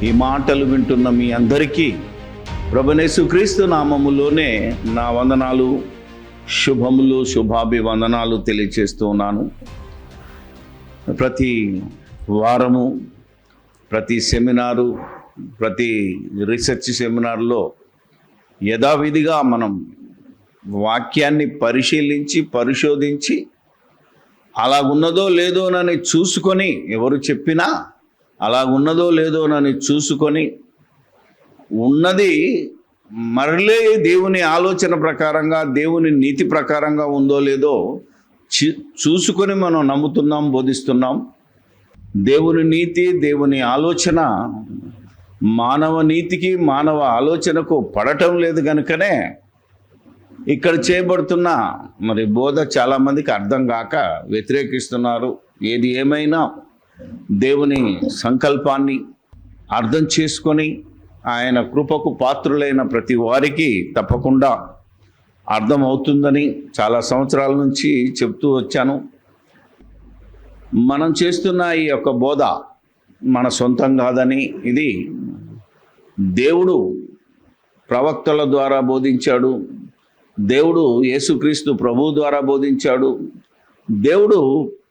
ఈ మాటలు వింటున్న మీ అందరికీ ప్రభుయేసుక్రీస్తు నామములోనే నా వందనాలు, శుభములు, శుభాభివందనాలు తెలియచేస్తూ ఉన్నాను. ప్రతి వారము, ప్రతి సెమినారు, ప్రతి రీసెర్చ్ సెమినార్లో యథావిధిగా మనం వాక్యాన్ని పరిశీలించి పరిశోధించి అలాగున్నదో లేదోనని చూసుకొని, ఎవరు చెప్పినా అలాగున్నదో లేదోనని చూసుకొని ఉన్నది మరలే దేవుని ఆలోచన ప్రకారంగా, దేవుని నీతి ప్రకారంగా ఉందో లేదో చూసుకొని మనం నమ్ముతున్నాం, బోధిస్తున్నాం. దేవుని నీతి, దేవుని ఆలోచన మానవ నీతికి, మానవ ఆలోచనకు పడటం లేదు కనుకనే ఇక్కడ చేయబడుతున్న మరి బోధ చాలామందికి అర్థం కాక వ్యతిరేకిస్తున్నారు. ఏది ఏమైనా దేవుని సంకల్పాన్ని అర్థం చేసుకొని ఆయన కృపకు పాత్రులైన ప్రతి వారికి తప్పకుండా అర్థమవుతుందని చాలా సంవత్సరాల నుంచి చెప్తూ వచ్చాను. మనం చేస్తున్న ఈ యొక్క బోధ మన సొంతం కాదని, ఇది దేవుడు ప్రవక్తల ద్వారా బోధించాడు, దేవుడు యేసుక్రీస్తు ప్రభువు ద్వారా బోధించాడు, దేవుడు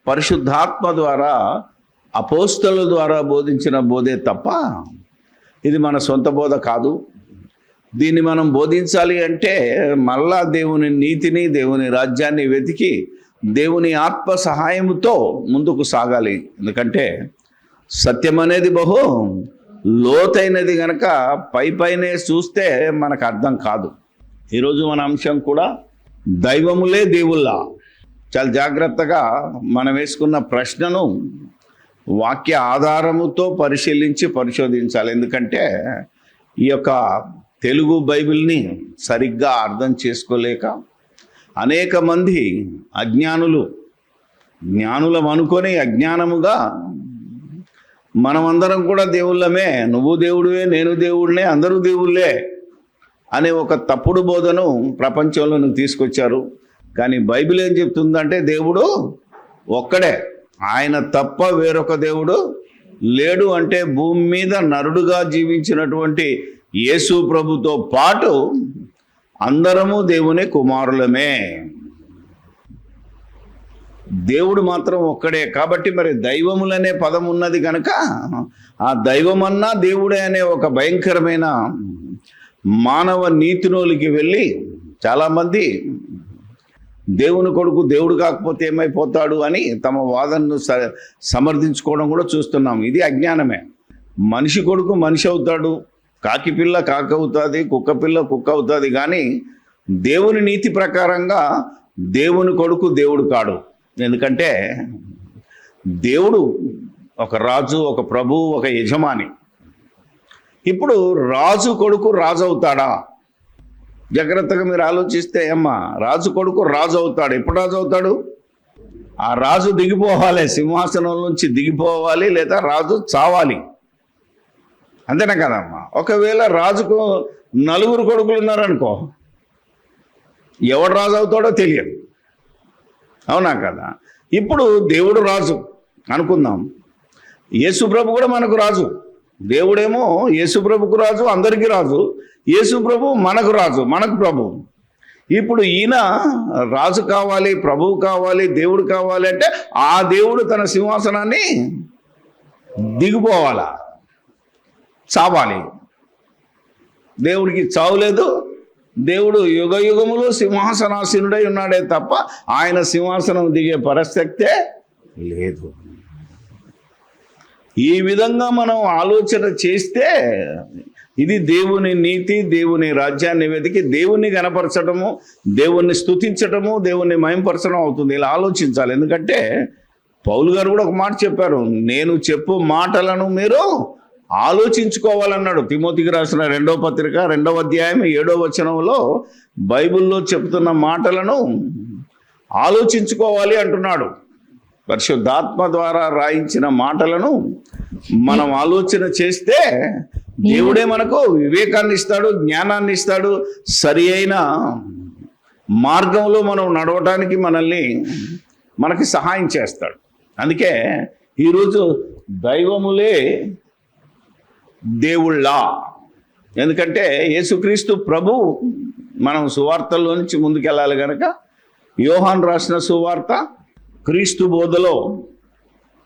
పరిశుద్ధాత్మ ద్వారా అపోస్తలుల ద్వారా బోధించిన బోధే తప్ప ఇది మన సొంత బోధ కాదు. దీన్ని మనం బోధించాలి అంటే మళ్ళా దేవుని నీతిని, దేవుని రాజ్యాన్ని వెతికి దేవుని ఆత్మ సహాయంతో ముందుకు సాగాలి. ఎందుకంటే సత్యం అనేది బహు లోతైనది గనక పైనే చూస్తే మనకు అర్థం కాదు. ఈరోజు మన అంశం కూడా దైవములే దేవుళ్ళ. చాలా జాగ్రత్తగా మనం వేసుకున్న ప్రశ్నను వాక్య ఆధారముతో పరిశోధించాలి. ఎందుకంటే ఈ యొక్క తెలుగు బైబిల్ని సరిగ్గా అర్థం చేసుకోలేక అనేక మంది జ్ఞానులం అనుకొని అజ్ఞానముగా మనమందరం కూడా దేవుళ్ళమే, నువ్వు దేవుడివే, నేను దేవుడినే, అందరూ దేవుళ్ళే అనే ఒక తప్పుడు బోధను ప్రపంచంలో తీసుకొచ్చారు. కానీ బైబిల్ ఏం చెప్తుందంటే దేవుడు ఒక్కడే, ఆయన తప్ప వేరొక దేవుడు లేడు. అంటే భూమి మీద నరుడుగా జీవించినటువంటి యేసు ప్రభుతో పాటు అందరము దేవుని కుమారులమే. దేవుడు మాత్రం ఒక్కడే. కాబట్టి మరి దైవములనే పదం ఉన్నది కనుక ఆ దైవమన్నా దేవుడే అనే ఒక భయంకరమైన మానవ నీతిలోకి వెళ్ళి చాలామంది దేవుని కొడుకు దేవుడు కాకపోతే ఏమైపోతాడు అని తమ వాదనను సమర్థించుకోవడం కూడా చూస్తున్నాం. ఇది అజ్ఞానమే. మనిషి కొడుకు మనిషి అవుతాడు, కాకి పిల్ల కాకి అవుతుంది, కుక్క పిల్ల కుక్క అవుతుంది. కానీ దేవుని నీతి ప్రకారంగా దేవుని కొడుకు దేవుడు కాడు. ఎందుకంటే దేవుడు ఒక రాజు, ఒక ప్రభువు, ఒక యజమాని. ఇప్పుడు రాజు కొడుకు రాజు అవుతాడా? జాగ్రత్తగా మీరు ఆలోచిస్తే అమ్మా, రాజు కొడుకు రాజు అవుతాడు. ఎప్పుడు రాజు అవుతాడు? ఆ రాజు దిగిపోవాలి, సింహాసనం నుంచి దిగిపోవాలి, లేదా రాజు చావాలి. అంతేనా కదమ్మా? ఒకవేళ రాజుకు 4 కొడుకులు ఉన్నారనుకో, ఎవడు రాజు అవుతాడో తెలియదు. అవునా కదా? ఇప్పుడు దేవుడు రాజు అనుకుందాం, యేసుప్రభు కూడా మనకు రాజు. దేవుడేమో యేసుప్రభుకు రాజు, అందరికీ రాజు. యేసుప్రభు మనకు రాజు, మనకు ప్రభు. ఇప్పుడు ఈయన రాజు కావాలి, ప్రభువు కావాలి, దేవుడు కావాలి అంటే ఆ దేవుడు తన సింహాసనాన్ని దిగిపోవాలా, చావాలి. దేవుడికి చావు లేదు. దేవుడు యుగ యుగములు సింహాసనాసీనుడై ఉన్నాడే తప్ప ఆయన సింహాసనం దిగే ప్రసక్తే లేదు. ఈ విధంగా మనం ఆలోచన చేస్తే ఇది దేవుని నీతి, దేవుని రాజ్యాన్ని వెతికి దేవుణ్ణి గణపరచడము, దేవుణ్ణి స్తుతించడము, దేవుణ్ణి మహింపరచడం అవుతుంది. ఇలా ఆలోచించాలి. ఎందుకంటే పౌలు గారు కూడా ఒక మాట చెప్పారు, నేను చెప్పు మాటలను మీరు ఆలోచించుకోవాలన్నాడు. తిమోతికి రాసిన 2వ పత్రిక 2వ అధ్యాయం 7వ వచనంలో బైబిల్లో చెప్తున్న మాటలను ఆలోచించుకోవాలి అంటున్నాడు. పరిశుద్ధాత్మ ద్వారా రాయించిన మాటలను మనం ఆలోచన చేస్తే దేవుడే మనకు వివేకాన్ని ఇస్తాడు, జ్ఞానాన్ని ఇస్తాడు, సరి అయిన మార్గంలో మనం నడవటానికి మనకి సహాయం చేస్తాడు. అందుకే ఈరోజు దైవములే దేవుళ్ళ. ఎందుకంటే యేసుక్రీస్తు ప్రభు, మనం సువార్తల్లో నుంచి ముందుకెళ్ళాలి కనుక యోహాను రాసిన సువార్త, క్రీస్తు బోధలో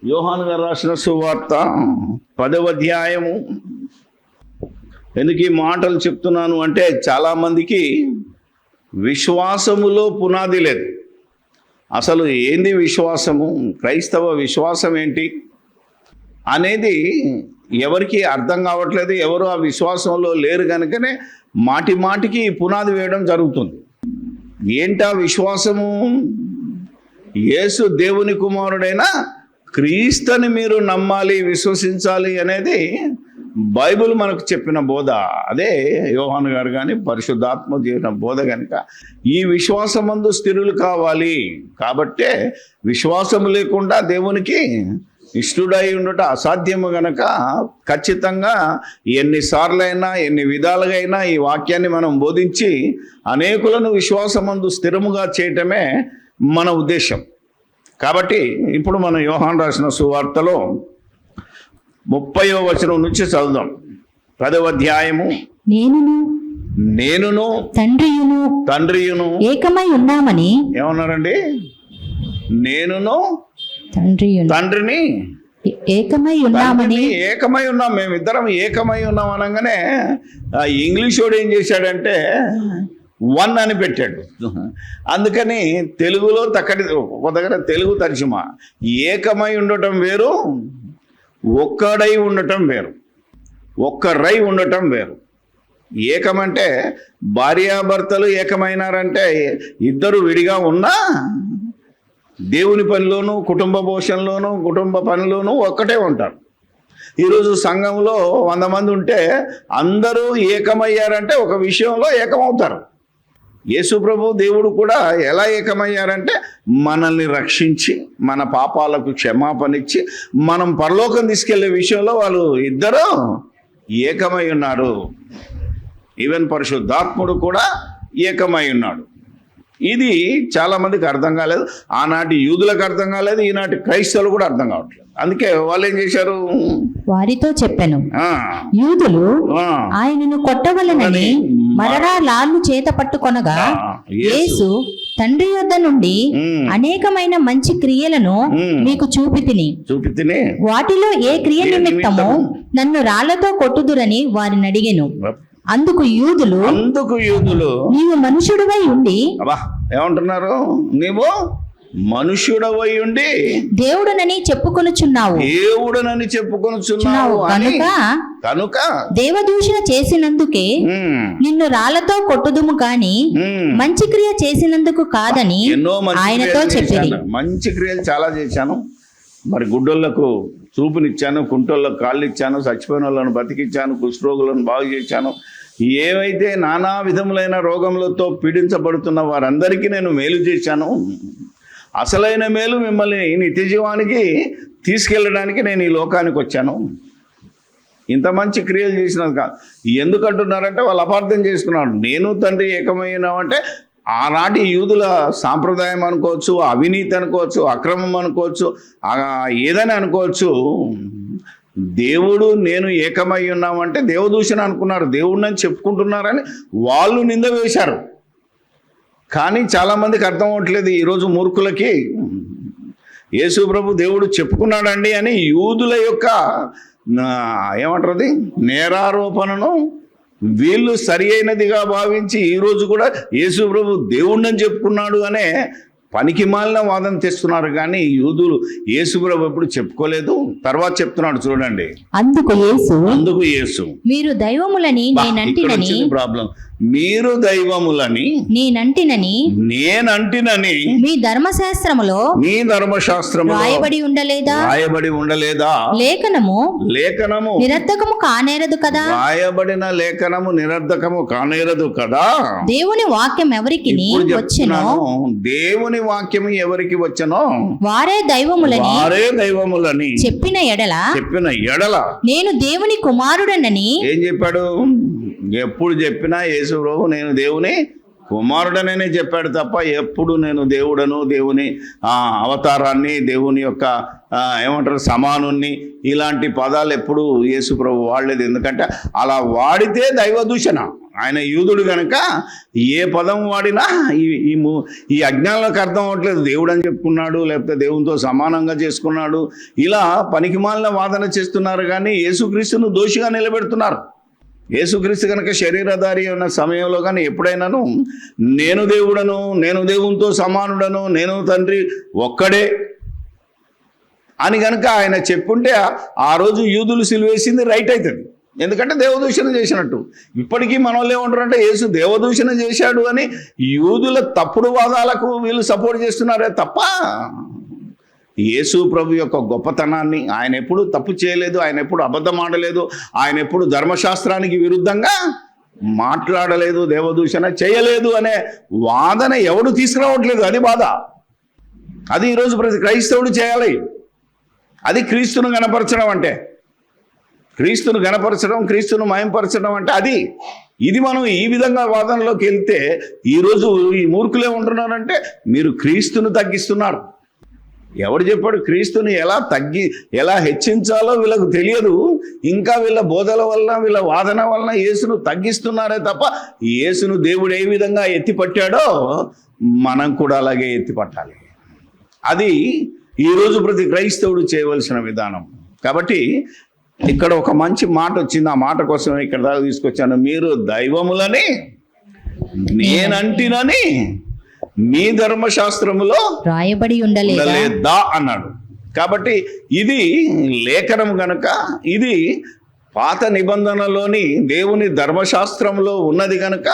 యోహాను గారు రాసిన సువార్త 10వ అధ్యాయము. ఎందుకు ఈ మాటలు చెప్తున్నాను అంటే, చాలామందికి విశ్వాసములో పునాది లేదు. అసలు ఏంది విశ్వాసము, క్రైస్తవ విశ్వాసం ఏంటి అనేది ఎవరికి అర్థం కావట్లేదు. ఎవరు ఆ విశ్వాసంలో లేరు కనుకనే మాటి మాటికి పునాది వేయడం జరుగుతుంది. ఏంటా విశ్వాసము? యేసు దేవుని కుమారుడైన క్రీస్తుని మీరు నమ్మాలి, విశ్వసించాలి అనేది బైబిల్ మనకు చెప్పిన బోధ. అదే యోహాను గారు కానీ పరిశుద్ధాత్మ చెప్పిన బోధ కనుక ఈ విశ్వాసమందు స్థిరులు కావాలి. కాబట్టే విశ్వాసము లేకుండా దేవునికి ఇష్టడై ఉండట అసాధ్యము గనక ఖచ్చితంగా ఎన్నిసార్లైనా ఎన్ని విధాలుగా అయినా ఈ వాక్యాన్ని మనం బోధించి అనేకులను విశ్వాసమందు స్థిరముగా చేయటమే మన ఉద్దేశం. కాబట్టి ఇప్పుడు మనం యోహాను రాసిన సువార్తలో 30వ వచనం నుంచి చదువుదాం. 10వ అధ్యాయము. నేనును తండ్రియును ఏకమై ఉన్నామని. ఏమన్నారండి? నేనును తండ్రిని ఏకమై ఉన్నాం, మేమిద్దరం ఏకమై ఉన్నాం అనగానే ఇంగ్లీష్ వాడు ఏం చేశాడంటే 1 అని పెట్టాడు. అందుకని తెలుగులో ఒక దగ్గర తెలుగు తర్జుమా, ఏకమై ఉండటం వేరు, ఒక్కడై ఉండటం వేరు, ఒక్కరై ఉండటం వేరు. ఏకమంటే భార్యాభర్తలు ఏకమైనారంటే ఇద్దరు విడిగా ఉన్నా దేవుని పనిలోనూ, కుటుంబ పోషణలోనూ, కుటుంబ పనిలోనూ ఒక్కటే ఉంటారు. ఈరోజు సంఘంలో 100 మంది ఉంటే అందరూ ఏకమయ్యారంటే ఒక విషయంలో ఏకమవుతారు. యేసు ప్రభు దేవుడు కూడా ఎలా ఏకమయ్యారంటే మనల్ని రక్షించి మన పాపాలకు క్షమాపణిచ్చి మనం పరలోకం తీసుకెళ్లే విషయంలో వాళ్ళు ఇద్దరు ఏకమై ఉన్నారు. ఈవెన్ పరిశుద్ధాత్ముడు కూడా ఏకమై ఉన్నాడు. ఇది చాలామందికి అర్థం కాలేదు. ఆనాటి యూదులకు అర్థం కాలేదు, ఈనాటి క్రైస్తవులు కూడా అర్థం కావట్లేదు. అందుకే వాళ్ళు ఏం చేశారు? వారితో చెప్పాను, యూదులు ఆయనను కొట్టవలనని మరలా లాళ్ళు చేత పట్టుకొనగా యేసు తండ్రి యొద్ద నుండి అనేకమైన మంచి క్రియలను మీకు చూపితిని, వాటిలో ఏ క్రియ నిమిత్తము నన్ను రాళ్లతో కొట్టుదురని వారిని అడిగెను. అందుకు యూదులు నీవు మనుషుడివై ఉండి, ఏమంటున్నారు? నీవు మనుష్యుడవై ఉండి దేవుడనని చెప్పుకొనుచున్నావు కనుక దేవదూషణ చేసినందుకే నిన్ను రాళ్లతో కొట్టుదుము గాని మంచి క్రియ చేసినందుకు కాదని ఆయనతో చెప్పారు. మంచి క్రియలు చాలా చేశాను, మరి గుడ్డోళ్లకు చూపునిచ్చాను, కుంటోళ్ళకు కాళ్ళు ఇచ్చాను, చచ్చిపోయిన వాళ్ళను బతికిచ్చాను, కుష్ఠరోగులను బాగు చేశాను, ఏవైతే నానా విధములైన రోగములతో పీడించబడుతున్న వారందరికీ నేను మేలు చేశాను. అసలైన మేలు మిమ్మల్ని నిత్య జీవానికి తీసుకెళ్ళడానికి నేను ఈ లోకానికి వచ్చాను. ఇంత మంచి క్రియలు చేసినది కాదు. ఎందుకంటున్నారంటే వాళ్ళు అపార్థం చేసుకున్నారు. నేను తండ్రి ఏకమైనామంటే ఆనాటి యూదుల సాంప్రదాయం అనుకోవచ్చు, అవినీతి అనుకోవచ్చు, అక్రమం అనుకోవచ్చు, ఏదైనా అనుకోవచ్చు. దేవుడు నేను ఏకమై ఉన్నామంటే దేవదూషణ అనుకున్నారు, దేవుడిని చెప్పుకుంటున్నారని వాళ్ళు నింద వేశారు. కానీ చాలామందికి అర్థం అవ్వట్లేదు ఈరోజు మూర్ఖులకి. యేసు ప్రభు దేవుడు చెప్పుకున్నాడండి అని యూదుల యొక్క ఏమంటారు నేరారోపణను వీళ్ళు సరి అయినదిగా భావించి ఈరోజు కూడా యేసు ప్రభు దేవుడిని చెప్పుకున్నాడు అనే పనికి మాలిన వాదన తెస్తున్నారు. కానీ యూదులు యేసు ప్రభు ఎప్పుడు చెప్పుకోలేదు. తర్వాత చెప్తున్నాడు చూడండి. అందుకు యేసు మీరు దైవములని నేనంటినని, ప్రాబ్లం మీరు దైవములని నేనంటినని మీ ధర్మశాస్త్రములో రాయబడి ఉండలేదా? లేఖనము నిరర్ధకము కానేరదు కదా? రాయబడిన లేఖనము నిరర్ధకము కానేరదు కదా? దేవుని వాక్యం ఎవరికి వచ్చెనో, దేవుని వాక్యము ఎవరికి వచ్చెనో వారే దైవములని చెప్పిన ఎడల నేను దేవుని కుమారుడనని ఏం చెప్పాడు? ఎప్పుడు చెప్పినా యేసు ప్రభు నేను దేవుని కుమారుడననే చెప్పాడు తప్ప ఎప్పుడు నేను దేవుడను, దేవుని అవతారాన్ని, దేవుని యొక్క ఏమంటారు సమానుణ్ణి, ఇలాంటి పదాలు ఎప్పుడు యేసు ప్రభు వాడలేదు. ఎందుకంటే అలా వాడితే దైవ దూషణ. ఆయన యూదుడు కనుక ఏ పదం వాడినా ఈ అజ్ఞానులకు అర్థం అవ్వట్లేదు. దేవుడు అని చెప్పుకున్నాడు, లేకపోతే దేవునితో సమానంగా చేసుకున్నాడు, ఇలా పనికిమాలిన వాదన చేస్తున్నారు. కానీ యేసుక్రీస్తును దోషిగా నిలబెడుతున్నారు. యేసుక్రీస్తు కనుక శరీరధారి ఉన్న సమయంలో కానీ ఎప్పుడైనాను నేను దేవుడను, నేను దేవునితో సమానుడను, నేను తండ్రి ఒక్కడే అని కనుక ఆయన చెప్పుంటే ఆ రోజు యూదులు సిలువేసింది రైట్ అవుతుంది. ఎందుకంటే దేవదూషణ చేసినట్టు. ఇప్పటికీ మన వాళ్ళు ఏమంటారంటే యేసు దేవదూషణ చేశాడు అని యూదుల తప్పుడు వాదాలకు వీళ్ళు సపోర్ట్ చేస్తున్నారే తప్ప యేసు ప్రభు యొక్క గొప్పతనాన్ని, ఆయన ఎప్పుడు తప్పు చేయలేదు, ఆయన ఎప్పుడు అబద్ధం ఆడలేదు, ఆయన ఎప్పుడు ధర్మశాస్త్రానికి విరుద్ధంగా మాట్లాడలేదు, దేవదూషణ చేయలేదు అనే వాదన ఎవడు తీసుకురావట్లేదు. అది బాధ. అది ఈరోజు ప్రతి క్రైస్తవుడు చేయాలి. అది క్రీస్తును గణపరచడం అంటే, క్రీస్తును గణపరచడం, క్రీస్తును మయంపరచడం అంటే అది. ఇది మనం ఈ విధంగా వాదనలోకి వెళ్తే ఈరోజు ఈ మూర్ఖులే ఉంటున్నారంటే మీరు క్రీస్తును తగ్గిస్తున్నారు. ఎవడు చెప్పాడు? క్రీస్తుని ఎలా హెచ్చించాలో వీళ్ళకు తెలియదు. ఇంకా వీళ్ళ బోధల వలన, వీళ్ళ వాదన వలన యేసును తగ్గిస్తున్నారే తప్ప యేసును దేవుడు ఏ విధంగా ఎత్తిపట్టాడో మనం కూడా అలాగే ఎత్తిపట్టాలి. అది ఈరోజు ప్రతి క్రైస్తవుడు చేయవలసిన విధానం. కాబట్టి ఇక్కడ ఒక మంచి మాట వచ్చింది. ఆ మాట కోసం ఇక్కడ దాకా తీసుకొచ్చాను. మీరు దైవములని నేనంటినని మీ ధర్మశాస్త్రములో రాయబడి ఉండలేదా అన్నాడు. కాబట్టి ఇది లేఖనం గనుక, ఇది పాత నిబంధనలోని దేవుని ధర్మశాస్త్రంలో ఉన్నది కనుక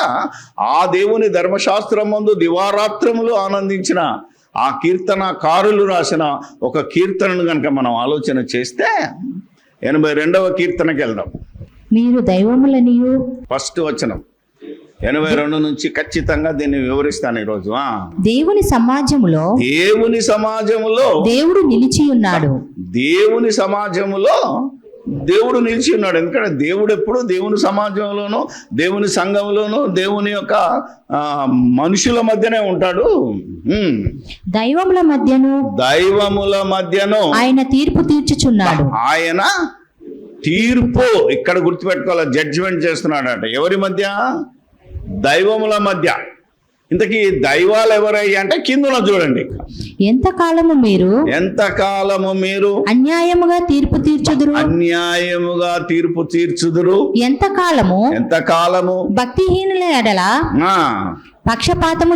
ఆ దేవుని ధర్మశాస్త్రం ముందు దివారాత్రములు ఆనందించిన ఆ కీర్తనకారులు రాసిన ఒక కీర్తనను కనుక మనం ఆలోచన చేస్తే 82వ కీర్తనకి వెళ్దాం. మీరు దైవములనియు, ఫస్ట్ వచనం 82 నుంచి ఖచ్చితంగా దీన్ని వివరిస్తాను ఈరోజు. దేవుని సమాజములో దేవుడు నిలిచి ఉన్నాడు. దేవుని సమాజములో దేవుడు నిలిచి ఉన్నాడు. ఎందుకంటే దేవుడు ఎప్పుడు దేవుని సమాజంలోనూ, దేవుని సంఘంలోనూ, దేవుని యొక్క మనుషుల మధ్యనే ఉంటాడు. దైవముల మధ్యను ఆయన తీర్పు తీర్చుచున్నాడు. ఆయన తీర్పు ఇక్కడ గుర్తుపెట్టుకోవాలి, జడ్జిమెంట్ చేస్తున్నాడట. ఎవరి మధ్య? దైవముల మధ్య. ఇంతకీ దైవాలు ఎవరయ్యా అంటే కిందన చూడండి. ఎంతకాలము మీరు అన్యాయముగా తీర్పు తీర్చుదురు, ఎంతకాలము భక్తిహీనుల ఎడల పక్షపాతము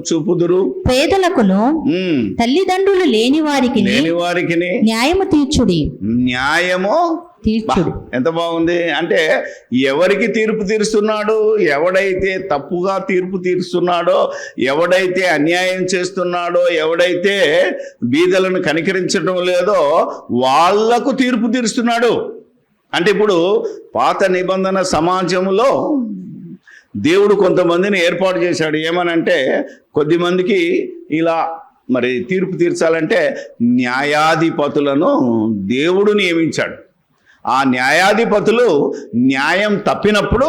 చూపుదురు, పేదలకును తల్లిదండ్రులు లేని వారికి న్యాయము తీర్చుడి. ఎంత బాగుంది అంటే, ఎవరికి తీర్పు తీరుస్తున్నాడు? ఎవడైతే తప్పుగా తీర్పు తీరుస్తున్నాడో, ఎవడైతే అన్యాయం చేస్తున్నాడో, ఎవడైతే బీదలను కనికరించడం లేదో వాళ్లకు తీర్పు తీరుస్తున్నాడు. అంటే ఇప్పుడు పాత నిబంధన సమాజంలో దేవుడు కొంతమందిని ఏర్పాటు చేశాడు. ఏమనంటే, కొద్దిమందికి ఇలా మరి తీర్పు తీర్చాలంటే న్యాయాధిపతులను దేవుడు నియమించాడు. ఆ న్యాయాధిపతులు న్యాయం తప్పినప్పుడు,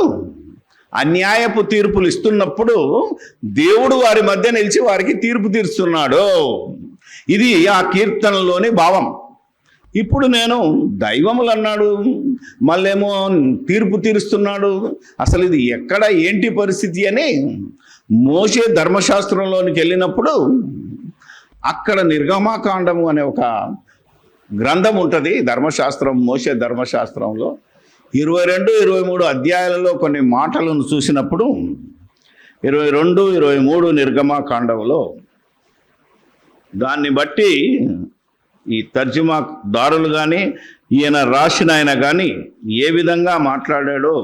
అన్యాయపు తీర్పులు ఇస్తున్నప్పుడు దేవుడు వారి మధ్య నిలిచి వారికి తీర్పు తీరుస్తున్నాడు. ఇది ఆ కీర్తనలోని భావం. ఇప్పుడు నేను దైవములు అన్నాడు, మళ్ళేమో తీర్పు తీరుస్తున్నాడు. అసలు ఇది ఎక్కడ ఏంటి పరిస్థితి అని మోషే ధర్మశాస్త్రంలోనికి వెళ్ళినప్పుడు అక్కడ నిర్గమాకాండము అనే ఒక గ్రంథం ఉంటుంది. ధర్మశాస్త్రం, మోషే ధర్మశాస్త్రంలో 22, 23 అధ్యాయాలలో కొన్ని మాటలను చూసినప్పుడు 22, 23 నిర్గమాకాండంలో దాన్ని బట్టి ఈ తర్జుమాదారులు కానీ ఈయన రాసిన ఆయన కానీ ఏ విధంగా మాట్లాడాడో,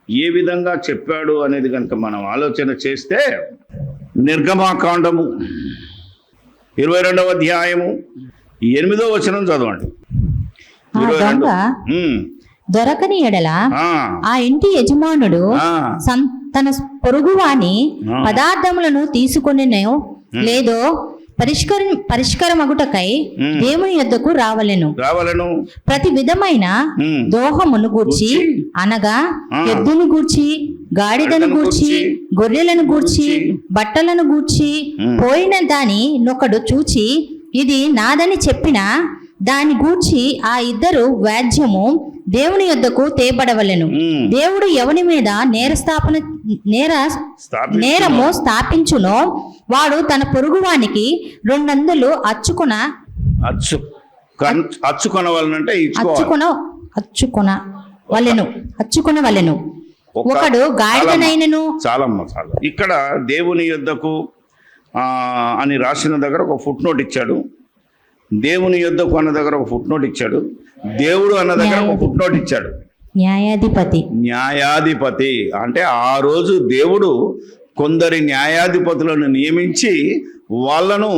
ఏ విధంగా చెప్పాడు అనేది కనుక మనం ఆలోచన చేస్తే, నిర్గమాకాండము 22వ అధ్యాయము 8వ వచనం చదవండి. దొరకని ఎడల ఆ ఇంటి యజమానుడు తన పొరుగువాని పదార్థములను తీసుకొనినో లేదో పరిష్కారమగుటకై దేవుని యొద్దకు రావలెను. ప్రతి విధమైన ఉమ్. దోహమును గూర్చి అనగా ఎద్దును గూర్చి, గాడిదను గూర్చి, గొర్రెలను గూర్చి, బట్టలను గూర్చి పోయిన దాని నొకడు చూచి ఇది నాదని చెప్పిన దాని గూర్చి ఆ ఇద్దరు వ్యాజ్యము దేవుని యొద్దకు తేబడవలెను. దేవుడు ఎవని మీద నేరము స్థాపించునో వాడు తన పొరుగువానికి 200 అచ్చుకొనవలెను. ఒకడు గాడిదనైనను. చాలా ఇక్కడ దేవుని యొద్దకు అని రాసిన దగ్గర ఒక ఫుట్ నోట్ ఇచ్చాడు. దేవుని యొద్దకు అన్న దగ్గర ఒక ఫుట్ నోట్ ఇచ్చాడు. దేవుడు అన్న దగ్గర ఒక ఫుట్ నోట్ ఇచ్చాడు. న్యాయాధిపతి అంటే ఆ రోజు దేవుడు కొందరి న్యాయాధిపతులను నియమించి వాళ్ళను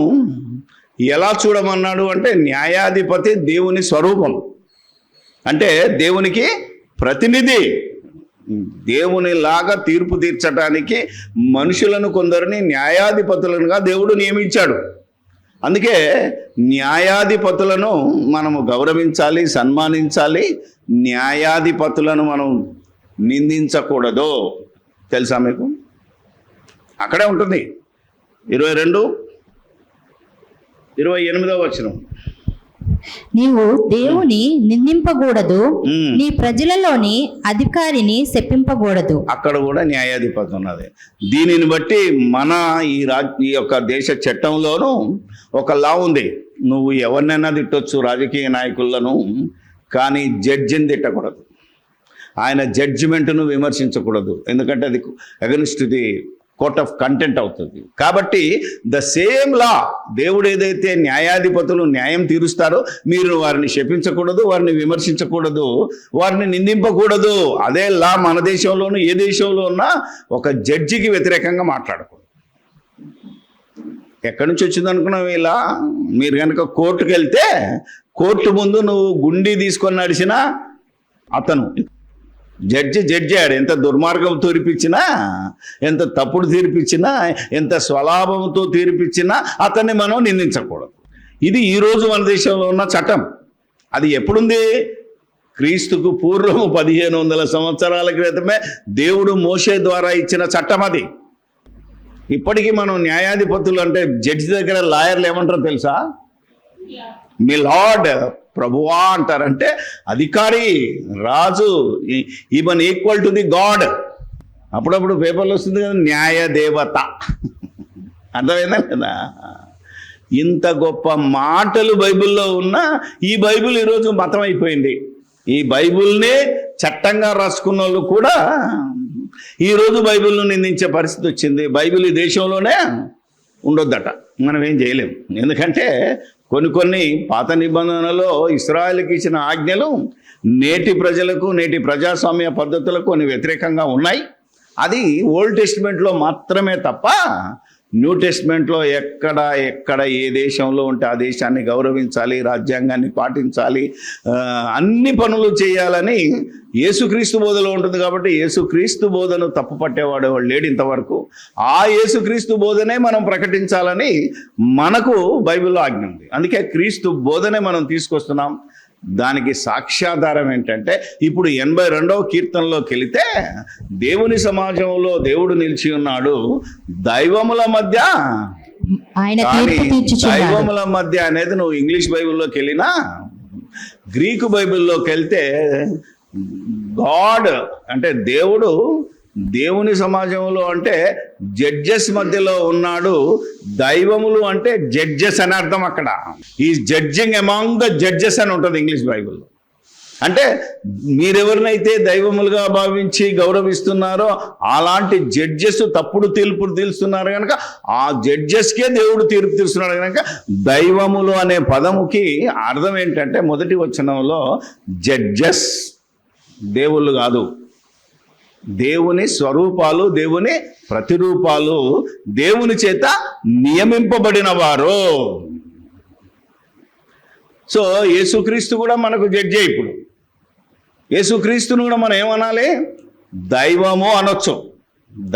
ఎలా చూడమన్నాడు అంటే, న్యాయాధిపతి దేవుని స్వరూపం అంటే దేవునికి ప్రతినిధి. దేవునిలాగా తీర్పు తీర్చడానికి మనుషులను కొందరిని న్యాయాధిపతులుగా దేవుడు నియమించాడు. అందుకే న్యాయాధిపతులను మనము గౌరవించాలి, సన్మానించాలి. న్యాయాధిపతులను మనం నిందించకూడదు. తెలుసా మీకు? అక్కడే ఉంటుంది 22-28 వచనం. నీవు దేవుని నిందింపకూడదు, నీ ప్రజలలోని అధికారిని శపింపకూడదు. అక్కడ కూడా న్యాయాధిపతి ఉన్నది. దీనిని బట్టి మన ఈ యొక్క దేశ చట్టంలోనూ ఒక లా ఉంది. నువ్వు ఎవరినైనా తిట్టొచ్చు, రాజకీయ నాయకులను, కానీ జడ్జిని తిట్టకూడదు. ఆయన జడ్జిమెంట్ను విమర్శించకూడదు. ఎందుకంటే అది against the court of content అవుతుంది. కాబట్టి ద సేమ్ లా, దేవుడు ఏదైతే న్యాయాధిపతులు న్యాయం తీరుస్తారో మీరు వారిని శపించకూడదు, వారిని విమర్శించకూడదు, వారిని నిందింపకూడదు. అదే లా మన దేశంలోనూ ఏ దేశంలో ఉన్నా ఒక జడ్జికి వ్యతిరేకంగా మాట్లాడకూడదు. ఎక్కడి నుంచి వచ్చింది అనుకున్నావు ఇలా? మీరు కనుక కోర్టుకు వెళ్తే కోర్టు ముందు నువ్వు గుండి తీసుకొని నడిచినా అతను జడ్జి ఆడు ఎంత దుర్మార్గం తీర్పిచ్చినా, ఎంత తప్పుడు తీర్పిచ్చినా, ఎంత స్వలాభంతో తీర్పిచ్చినా అతన్ని మనం నిందించకూడదు. ఇది ఈరోజు మన దేశంలో ఉన్న చట్టం. అది ఎప్పుడుంది? క్రీస్తుకు పూర్వము 1500 సంవత్సరాల క్రితమే దేవుడు మోషే ద్వారా ఇచ్చిన చట్టం అది. ఇప్పటికీ మనం న్యాయాధిపతులు అంటే జడ్జి దగ్గర లాయర్లు ఏమంటారో తెలుసా? మీ లార్డ్, ప్రభువా అంటారంటే అధికారి, రాజు, even equal to the God. అప్పుడప్పుడు పేపర్లు వస్తుంది కదా, న్యాయదేవత. అర్థమైందా లేదా? ఇంత గొప్ప మాటలు బైబిల్లో ఉన్న ఈ బైబిల్ ఈరోజు మతం అయిపోయింది. ఈ బైబిల్ని చట్టంగా రాసుకున్న వాళ్ళు కూడా ఈరోజు బైబిల్ను నిందించే పరిస్థితి వచ్చింది. బైబిల్ ఈ దేశంలోనే ఉండొద్దట. మనం ఏం చేయలేం. ఎందుకంటే కొన్ని పాత నిబంధనలో ఇశ్రాయేలుకి ఇచ్చిన ఆజ్ఞలు నేటి ప్రజలకు, నేటి ప్రజాస్వామ్య పద్ధతులకు కొన్ని వ్యతిరేకంగా ఉన్నాయి. అది ఓల్డ్ టెస్టిమెంట్లో మాత్రమే తప్ప న్యూ టెస్టిమెంట్లో ఎక్కడ ఏ దేశంలో ఉంటే ఆ దేశాన్ని గౌరవించాలి, రాజ్యాంగాన్ని పాటించాలి, అన్ని పనులు చేయాలని యేసుక్రీస్తు బోధలో ఉంటుంది. కాబట్టి యేసుక్రీస్తు బోధను తప్పు పట్టేవాడు లేడు ఇంతవరకు. ఆ యేసుక్రీస్తు బోధనే మనం ప్రకటించాలని మనకు బైబిల్లో ఆజ్ఞ ఉంది. అందుకే క్రీస్తు బోధనే మనం తీసుకొస్తున్నాం. దానికి సాక్ష్యాధారం ఏంటంటే, ఇప్పుడు 82వ కీర్తనలోకి వెళితే దేవుని సమాజంలో దేవుడు నిలిచి ఉన్నాడు, దైవముల మధ్య దైవముల మధ్య అనేది నువ్వు ఇంగ్లీష్ బైబిల్లోకి వెళ్ళినా, గ్రీకు బైబిల్లోకి వెళ్తే గాడ్ అంటే దేవుడు దేవుని సమాజంలో అంటే జడ్జెస్ మధ్యలో ఉన్నాడు. దైవములు అంటే జడ్జెస్ అని అర్థం. అక్కడ ఈ జడ్జింగ్ అమాంగ్ ద జడ్జెస్ అని ఉంటుంది ఇంగ్లీష్ బైబిల్లో. అంటే మీరెవరినైతే దైవములుగా భావించి గౌరవిస్తున్నారో అలాంటి జడ్జెస్ తప్పుడు తీర్పులు తీరుస్తున్నారు కనుక ఆ జడ్జెస్కే దేవుడు తీర్పు తీరుస్తున్నాడు కనుక దైవములు అనే పదముకి అర్థం ఏంటంటే, మొదటి వచనంలో జడ్జెస్ దేవుళ్ళు కాదు, దేవుని స్వరూపాలు, దేవుని ప్రతిరూపాలు, దేవుని చేత నియమింపబడిన వారు. సో యేసుక్రీస్తు కూడా మనకు జడ్జి. ఇప్పుడు యేసుక్రీస్తును కూడా మనం ఏమనాలి? దైవము అనొచ్చు.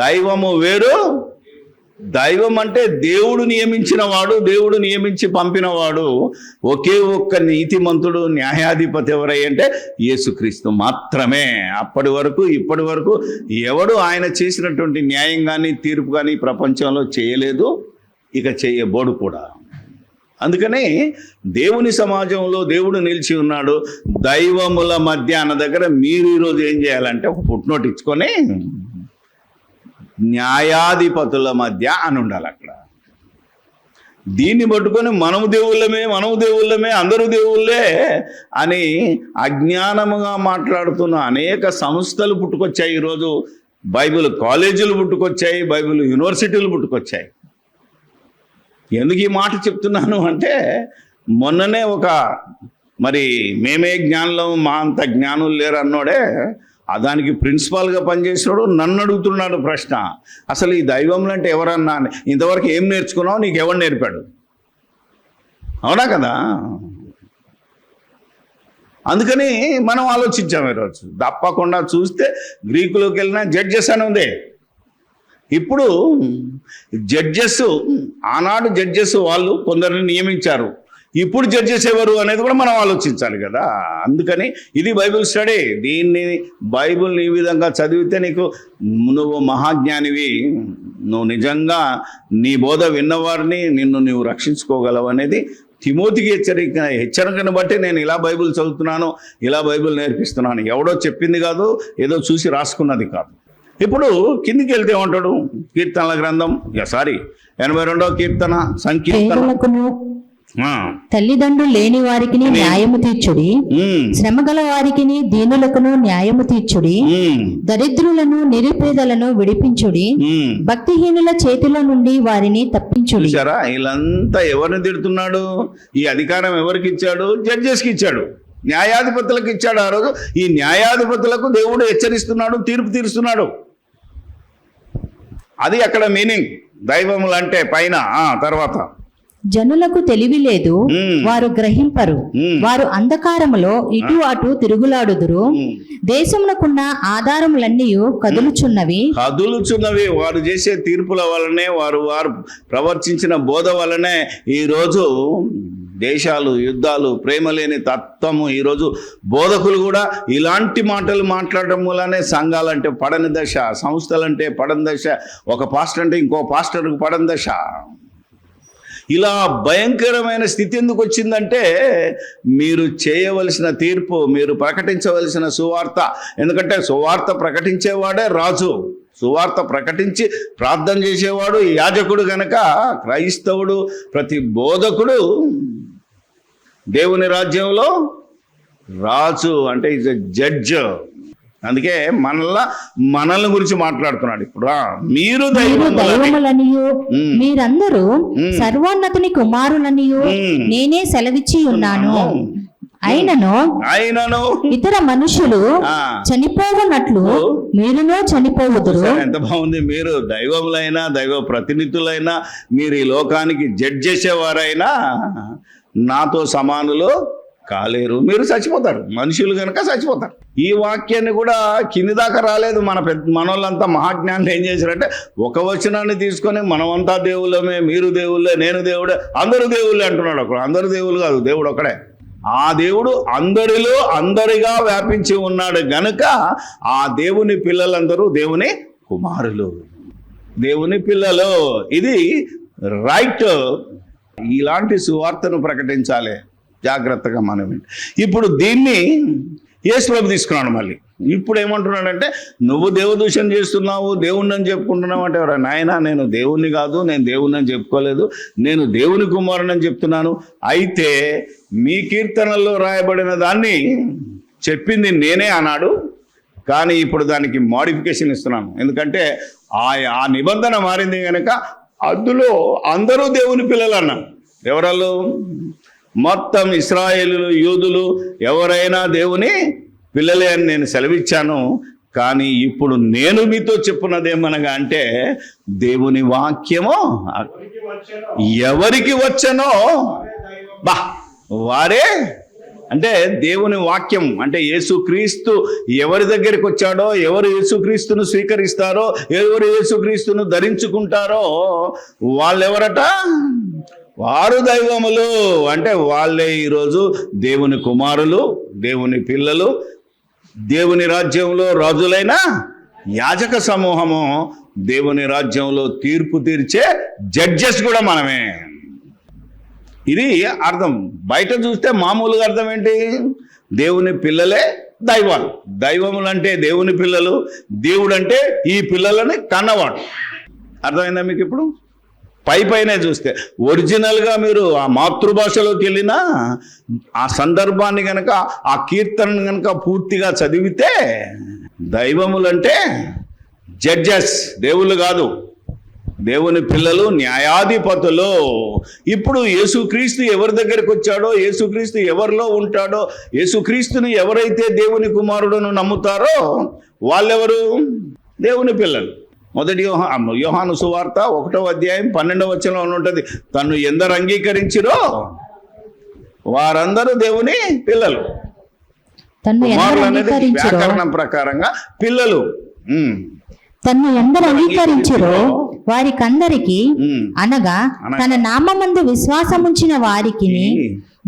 దైవము వేరు, దైవం అంటే దేవుడు నియమించిన వాడు, దేవుడు నియమించి పంపినవాడు. ఒకే ఒక్క నీతిమంతుడు న్యాయాధిపతి ఎవరై అంటే యేసుక్రీస్తు మాత్రమే. అప్పటి వరకు ఇప్పటి వరకు ఎవడు ఆయన చేసినటువంటి న్యాయం కానీ తీర్పు కానీ ప్రపంచంలో చేయలేదు, ఇక చేయబోడు కూడా. అందుకని దేవుని సమాజంలో దేవుడు నిలిచి ఉన్నాడు. దైవముల మధ్య అన్న దగ్గర మీరు ఈరోజు ఏం చేయాలంటే ఒక ఫుట్నోట్ ఇచ్చుకొని న్యాయాధిపతుల మధ్య అని ఉండాలి అక్కడ. దీన్ని పట్టుకొని మనము దేవుళ్ళమే అందరూ దేవుళ్ళే అని అజ్ఞానముగా మాట్లాడుతున్న అనేక సంస్థలు పుట్టుకొచ్చాయి. ఈరోజు బైబిల్ కాలేజీలు పుట్టుకొచ్చాయి, బైబిల్ యూనివర్సిటీలు పుట్టుకొచ్చాయి. ఎందుకు ఈ మాట చెప్తున్నాను అంటే, మొన్ననే ఒక మరి మేమే జ్ఞానులం, మా అంత జ్ఞానులు లేరు అన్నోడే దానికి ప్రిన్సిపాల్గా పనిచేసినాడు. నన్ను అడుగుతున్నాడు ప్రశ్న, అసలు ఈ దైవంలు అంటే ఎవరన్నా, ఇంతవరకు ఏం నేర్చుకున్నావు, నీకు ఎవరు నేర్పాడు? అవునా కదా? అందుకని మనం ఆలోచించాము ఈరోజు. తప్పకుండా చూస్తే గ్రీకులోకి వెళ్ళినా జడ్జెస్ అని ఉంది. ఇప్పుడు జడ్జెస్, ఆనాడు జడ్జెస్ వాళ్ళు కొందరిని నియమించారు. ఇప్పుడు జడ్జెస్ ఎవరు అనేది కూడా మనం ఆలోచించాలి కదా. అందుకని ఇది బైబిల్ స్టడీ. దీన్ని బైబిల్ని ఈ విధంగా చదివితే నువ్వు మహాజ్ఞానివి, నువ్వు నిజంగా నీ బోధ విన్నవారిని నిన్ను నువ్వు రక్షించుకోగలవు అనేది తిమోతికి హెచ్చరికను బట్టి నేను ఇలా బైబిల్ చదువుతున్నాను, ఇలా బైబిల్ నేర్పిస్తున్నాను. ఎవడో చెప్పింది కాదు, ఏదో చూసి రాసుకున్నది కాదు. ఇప్పుడు కిందికి వెళ్తే ఏమంటాడు? కీర్తనల గ్రంథం 82వ కీర్తన, సంకీర్తన. తల్లిదండ్రులు లేని వారికి న్యాయము తీర్చుడి, శ్రమగల వారికి దీనులకును న్యాయము తీర్చుడి, దరిద్రులను నిరుపేదలను విడిపించుడి, భక్తిహీనుల చేతిలో నుండి వారిని తప్పించుడి. చూసారా, వీళ్ళంతా ఎవరిని తిడుతున్నాడు? ఈ అధికారం ఎవరికి ఇచ్చాడు? జడ్జెస్కి ఇచ్చాడు, న్యాయాధిపతులకు ఇచ్చాడు. ఆ రోజు ఈ న్యాయాధిపతులకు దేవుడు హెచ్చరిస్తున్నాడు, తీర్పు తీరుస్తున్నాడు. అది అక్కడ మీనింగ్. దైవములు అంటే పైన. తర్వాత జనులకు తెలివి లేదు, వారు గ్రహింపరు, వారు అంధకారములో ఇటు అటు తిరుగులాడుదురు, దేశమునకున్న ఆధారములన్నీ కదులుచున్నవి. వారు చేసే తీర్పుల వలనే, వారు ప్రవర్తించిన బోధ వలనే ఈరోజు దేశాలు, యుద్ధాలు, ప్రేమ లేని తత్వము. ఈరోజు బోధకులు కూడా ఇలాంటి మాటలు మాట్లాడడం వల్లనే సంఘాలంటే పడని దశ, సంస్థలంటే పడని దశ, ఒక పాస్టర్ అంటే ఇంకో పాస్టర్కు పడని దశ. ఇలా భయంకరమైన స్థితి ఎందుకు వచ్చిందంటే, మీరు చేయవలసిన తీర్పు, మీరు ప్రకటించవలసిన సువార్త. ఎందుకంటే సువార్త ప్రకటించేవాడే రాజు, సువార్త ప్రకటించి ప్రార్థన చేసేవాడు యాజకుడు. గనక క్రైస్తవుడు, ప్రతి బోధకుడు దేవుని రాజ్యంలో రాజు, అంటే ఈజ్ ఎ జడ్జ్. అందుకే మనల్ని గురించి మాట్లాడుతున్నాడు ఇప్పుడు. మీరు దైవములనియు మీరందరూ సర్వోన్నతుని కుమారులనియు నేనే సెలవిచ్చి ఉన్నాను. అయినను ఇతర మనుషులు చనిపోవునట్లు మీరునో చనిపోవుదురు. ఎంత బాగుంది! మీరు దైవములైనా, దైవ ప్రతినిధులైనా, మీరు ఈ లోకానికి జడ్జ్ చేసేవారైనా నాతో సమానులు కాలేరు. మీరు చచ్చిపోతారు, మనుషులు కనుక చచ్చిపోతారు. ఈ వాక్యాన్ని కూడా కింది దాకా రాలేదు. మనోళ్ళంతా మహాజ్ఞానులు ఏం చేశారంటే, ఒక వచనాన్ని తీసుకొని మనమంతా దేవుళ్ళమే, మీరు దేవుళ్ళే, నేను దేవుడే, అందరూ దేవుళ్ళే అంటున్నాడు. అక్కడ అందరూ దేవుళ్ళు కాదు, దేవుడు ఒకడే. ఆ దేవుడు అందరిలో అందరిగా వ్యాపించి ఉన్నాడు గనుక ఆ దేవుని పిల్లలందరూ దేవుని కుమారులు, దేవుని పిల్లలు. ఇది రైట్. ఇలాంటి సువార్తను ప్రకటించాలి జాగ్రత్తగా మనం. ఇప్పుడు దీన్ని యేసుప్రభు తీసుకున్నాడు. మళ్ళీ ఇప్పుడు ఏమంటున్నాడంటే, నువ్వు దేవదూషణ చేస్తున్నావు, దేవుణ్ణి అని చెప్పుకుంటున్నావు అంటే, నాయనా నేను దేవుణ్ణి కాదు, నేను దేవుణ్ణి అని చెప్పుకోలేదు, నేను దేవుని కుమారుని అని చెప్తున్నాను. అయితే మీ కీర్తనల్లో రాయబడిన దాన్ని చెప్పింది నేనే అన్నాడు, కానీ ఇప్పుడు దానికి మోడిఫికేషన్ ఇస్తున్నాను. ఎందుకంటే ఆ నిబంధన మారింది కనుక అందులో అందరూ దేవుని పిల్లలు అన్నాను. ఎవరళ్ళు? మొత్తం ఇశ్రాయేలులు, యూదులు ఎవరైనా దేవుని పిల్లలే అని నేను సెలవిచ్చాను. కానీ ఇప్పుడు నేను మీతో చెప్పున్నదేమనగా అంటే, దేవుని వాక్యము ఎవరికి వచ్చనో వారే అంటే దేవుని వాక్యం అంటే యేసుక్రీస్తు ఎవరి దగ్గరికి వచ్చాడో, ఎవరు యేసుక్రీస్తును స్వీకరిస్తారో, ఎవరు యేసుక్రీస్తును ధరించుకుంటారో వాళ్ళెవరట? వారు దైవములు. అంటే వాళ్ళే ఈరోజు దేవుని కుమారులు, దేవుని పిల్లలు, దేవుని రాజ్యంలో రాజులైన యాజక సమూహము, దేవుని రాజ్యంలో తీర్పు తీర్చే జడ్జెస్ కూడా మనమే. ఇది అర్థం. బయట చూస్తే మామూలుగా అర్థం ఏంటి? దేవుని పిల్లలే దైవాలు. దైవములు అంటే దేవుని పిల్లలు, దేవుడు అంటే ఈ పిల్లలని కన్నవాడు. అర్థమైందా మీకు? ఇప్పుడు పైనే చూస్తే ఒరిజినల్గా మీరు ఆ మాతృభాషలోకి వెళ్ళినా ఆ సందర్భాన్ని కనుక, ఆ కీర్తనను కనుక పూర్తిగా చదివితే దైవములంటే జడ్జెస్, దేవుళ్ళు కాదు, దేవుని పిల్లలు, న్యాయాధిపతులు. ఇప్పుడు యేసుక్రీస్తు ఎవరి దగ్గరికి వచ్చాడో, యేసుక్రీస్తు ఎవరిలో ఉంటాడో, యేసుక్రీస్తుని ఎవరైతే దేవుని కుమారుడును నమ్ముతారో వాళ్ళెవరు? దేవుని పిల్లలు. మొదటి యోహాను సువార్త 1వ అధ్యాయం 12వ వచనంలో ఉంటుంది, తన్ను ఎందరు అంగీకరించిరో వారందరూ దేవుని పిల్లలు. కుమారులు అనేది వ్యాకరణం ప్రకారంగా పిల్లలు. తన్ను ఎందరు అంగీకరించురో వారికందరికి, అనగా తన నామమందు విశ్వాసముంచిన వారికి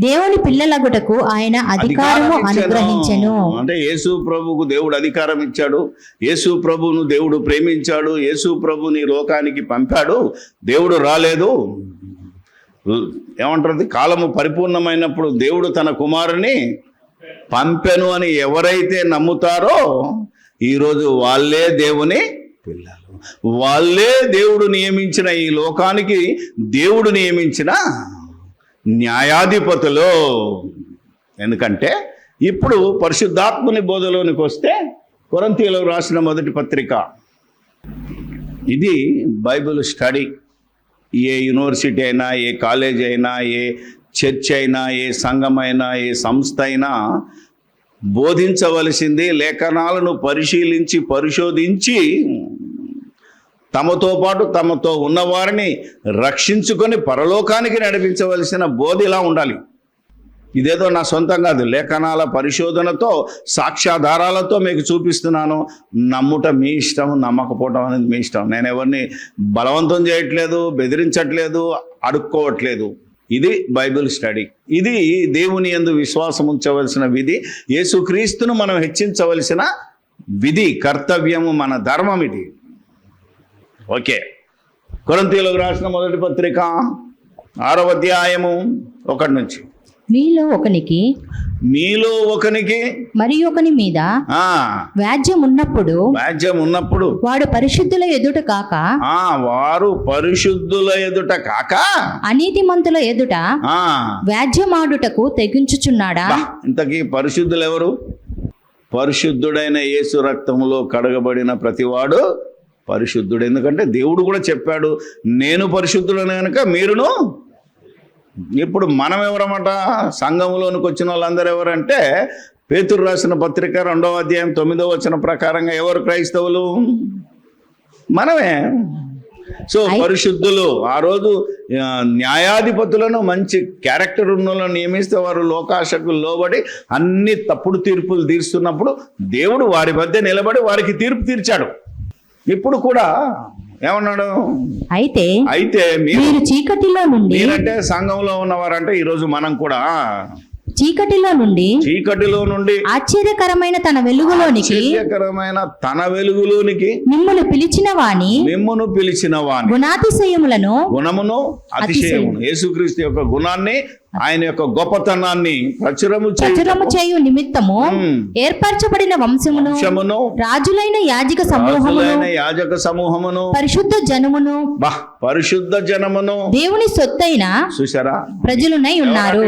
దేవుని పిల్లలగుటకు ఆయన అధికారము అనుగ్రహించెను. అంటే యేసు ప్రభువుకు దేవుడు అధికారం ఇచ్చాడు. యేసు ప్రభువును దేవుడు ప్రేమించాడు. యేసు ప్రభుని లోకానికి పంపాడు. దేవుడు రాలేదు. ఏమంటారు? కాలము పరిపూర్ణమైనప్పుడు దేవుడు తన కుమారుని పంపెను అని ఎవరైతే నమ్ముతారో ఈరోజు వాళ్ళే దేవుని పిల్లలు. వాళ్ళే దేవుడు నియమించిన, ఈ లోకానికి దేవుడు నియమించిన న్యాయాధిపతులు. ఎందుకంటే ఇప్పుడు పరిశుద్ధాత్మని బోధలోనికి వస్తే కొరింథీయులకు రాసిన మొదటి పత్రిక, ఇది బైబిల్ స్టడీ. ఏ యూనివర్సిటీ అయినా, ఏ కాలేజ్ అయినా, ఏ చర్చ్ అయినా, ఏ సంఘమైనా, ఏ సంస్థ అయినా బోధించవలసింది లేఖనాలను పరిశీలించి పరిశోధించి తమతో పాటు తమతో ఉన్నవారిని రక్షించుకొని పరలోకానికి నడిపించవలసిన బోధ ఇలా ఉండాలి. ఇదేదో నా సొంతం కాదు, లేఖనాల పరిశోధనతో సాక్ష్యాధారాలతో మీకు చూపిస్తున్నాను. నమ్ముట మీ ఇష్టం, నమ్మకపోవటం అనేది మీ ఇష్టం. నేను ఎవరిని బలవంతం చేయట్లేదు, బెదిరించట్లేదు, అడుక్కోవట్లేదు. ఇది బైబిల్ స్టడీ. ఇది దేవుని యందు విశ్వాసం ఉంచవలసిన విధి. యేసుక్రీస్తును మనం హెచ్చించవలసిన విధి, కర్తవ్యము, మన ధర్మం ఇది. ఓకే. కొరింథీయులకు రాసిన మొదటి పత్రిక 6వ అధ్యాయము 1 నుంచి, మీలో ఒకనికి మరి ఒకని మీద వ్యాజ్యం ఉన్నప్పుడు వాడు పరిశుద్ధుల ఎదుట కాక, వారు పరిశుద్ధుల ఎదుట కాక అనీతిమంతుల ఎదుట వ్యాజ్యమాడుటకు తెగించుచున్నాడా? ఇంతకీ పరిశుద్ధులు ఎవరు? పరిశుద్ధుడైన యేసు రక్తములో కడగబడిన ప్రతివాడు పరిశుద్ధుడు. ఎందుకంటే దేవుడు కూడా చెప్పాడు, నేను పరిశుద్ధుడని కనుక మీరును. ఇప్పుడు మనం ఎవరమాట? సంఘంలోనికి వచ్చిన వాళ్ళందరూ ఎవరంటే పేతురు రాసిన పత్రిక 2వ అధ్యాయం 9వ వచనం ప్రకారంగా ఎవరు క్రైస్తవులు? మనమే. సో పరిశుద్ధులు. ఆ రోజు న్యాయాధిపతులను, మంచి క్యారెక్టర్ ఉన్న వాళ్ళని నియమిస్తే వారు లోకాశకు లోబడి అన్ని తప్పుడు తీర్పులు తీరుస్తున్నప్పుడు దేవుడు వారి మధ్య నిలబడి వారికి తీర్పు తీర్చాడు. ఇప్పుడు కూడా ఏమన్నాడు? అయితే మీరు చీకటిలో నుండి, మీరంటే సంఘంలో ఉన్నవారంటే ఈరోజు మనం కూడా చీకటిలో నుండి ఆశ్చర్యకరమైన తన వెలుగులోనికి మిమ్మును పిలిచిన వాని గుణమును అతిశయమును, యేసుక్రీస్తు యొక్క గుణాన్ని, ఆయన యొక్క గొప్పతనాన్ని ప్రచురము చేయు నిమిత్తము ఏర్పరచబడిన వంశమును, రాజులైన యాజక సమూహమును, పరిశుద్ధ జనమును, దేవుని సొత్తైన చూసారా ప్రజలునై ఉన్నారు.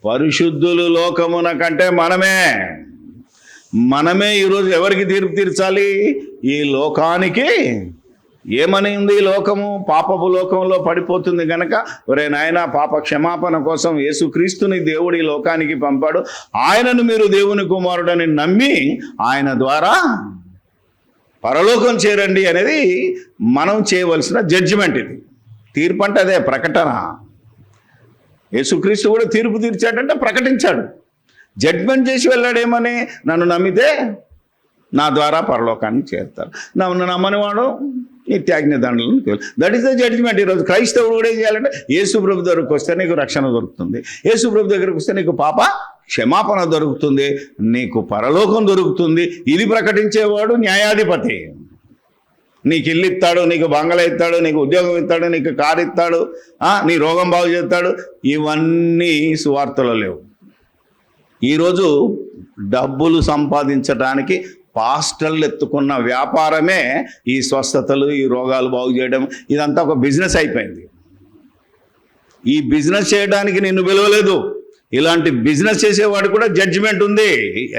పరిశుద్ధులు లోకమున కంటే మనమే ఈరోజు ఎవరికి తీర్పు తీర్చాలి? ఈ లోకానికి. ఏమని ఉంది? ఈ లోకము పాపపు లోకంలో పడిపోతుంది గనక, ఒరే నాయన, పాప క్షమాపణ కోసం యేసుక్రీస్తుని దేవుడు ఈ లోకానికి పంపాడు. ఆయనను మీరు దేవుని కుమారుడని నమ్మి ఆయన ద్వారా పరలోకం చేరండి అనేది మనం చేయవలసిన జడ్జిమెంట్. ఇది తీర్పు అంటే అదే ప్రకటన. యేసుక్రీస్తు కూడా తీర్పు తీర్చాడంటే ప్రకటించాడు. జడ్జ్మెంట్ చేసి వెళ్ళాడేమని, నన్ను నమ్మితే నా ద్వారా పరలోకానికి చేరుతారు, నన్ను నమ్మని వాడు నిత్యాగ్ని దండలను. That is the judgement. ఈరోజు క్రైస్తవుడు కూడా ఏం చేయాలంటే, యేసు ప్రభు దగ్గరకు వస్తే నీకు రక్షణ దొరుకుతుంది, యేసు ప్రభు దగ్గరకు వస్తే నీకు పాప క్షమాపణ దొరుకుతుంది, నీకు పరలోకం దొరుకుతుంది. ఇది ప్రకటించేవాడు న్యాయాధిపతి. నీకు ఇల్లు ఇస్తాడు, నీకు బంగళ ఇస్తాడు, నీకు ఉద్యోగం ఇస్తాడు, నీకు కారు ఇస్తాడు, నీ రోగం బాగు చేస్తాడు. ఇవన్నీ సువార్తలో లేవు. ఈరోజు డబ్బులు సంపాదించడానికి పాస్టర్లు ఎత్తుకున్న వ్యాపారమే ఈ స్వస్థతలు, ఈ రోగాలు బాగు చేయడం. ఇదంతా ఒక బిజినెస్ అయిపోయింది. ఈ బిజినెస్ చేయడానికి నిన్ను పిలవలేదు. ఇలాంటి బిజినెస్ చేసేవాడు కూడా జడ్జిమెంట్ ఉంది.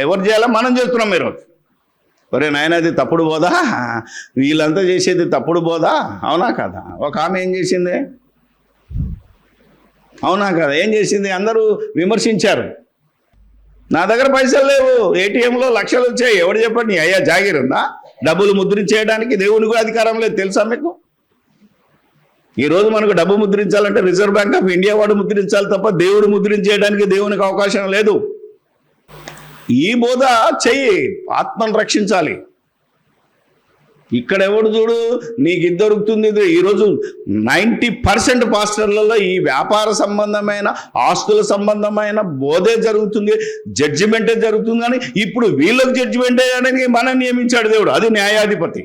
ఎవరు చేయాలో మనం చేస్తున్నాం. మీరు ఒరే నాయన, అది తప్పుడు బోదా, వీళ్ళంతా చేసేది తప్పుడు బోదా, అవునా కదా? ఒక ఆమె ఏం చేసింది, అవునా కదా? ఏం చేసింది? అందరూ విమర్శించారు. నా దగ్గర పైసలు లేవు, ఏటీఎంలో లక్షలు వచ్చాయి. ఎవడు చెప్పండి? నీ అయ్యా జాగిరుందా? డబ్బులు ముద్రించేయడానికి దేవునికి కూడా అధికారం లేదు, తెలుసా మీకు? ఈరోజు మనకు డబ్బు ముద్రించాలంటే రిజర్వ్ బ్యాంక్ ఆఫ్ ఇండియా వాడు ముద్రించాలి తప్ప దేవుడు ముద్రించేయడానికి దేవునికి అవకాశం లేదు. ఈ బోధ చెయ్యి, ఆత్మను రక్షించాలి. ఇక్కడ ఎవడు చూడు, నీకు ఇది దొరుకుతుంది. ఈరోజు 90% పాస్టర్లలో ఈ వ్యాపార సంబంధమైన, ఆస్తుల సంబంధమైన బోధే జరుగుతుంది, జడ్జిమెంటే జరుగుతుంది. కానీ ఇప్పుడు వీళ్ళకి జడ్జిమెంట్ వేయడానికి మనం నియమించాడు దేవుడు, అది న్యాయాధిపతి.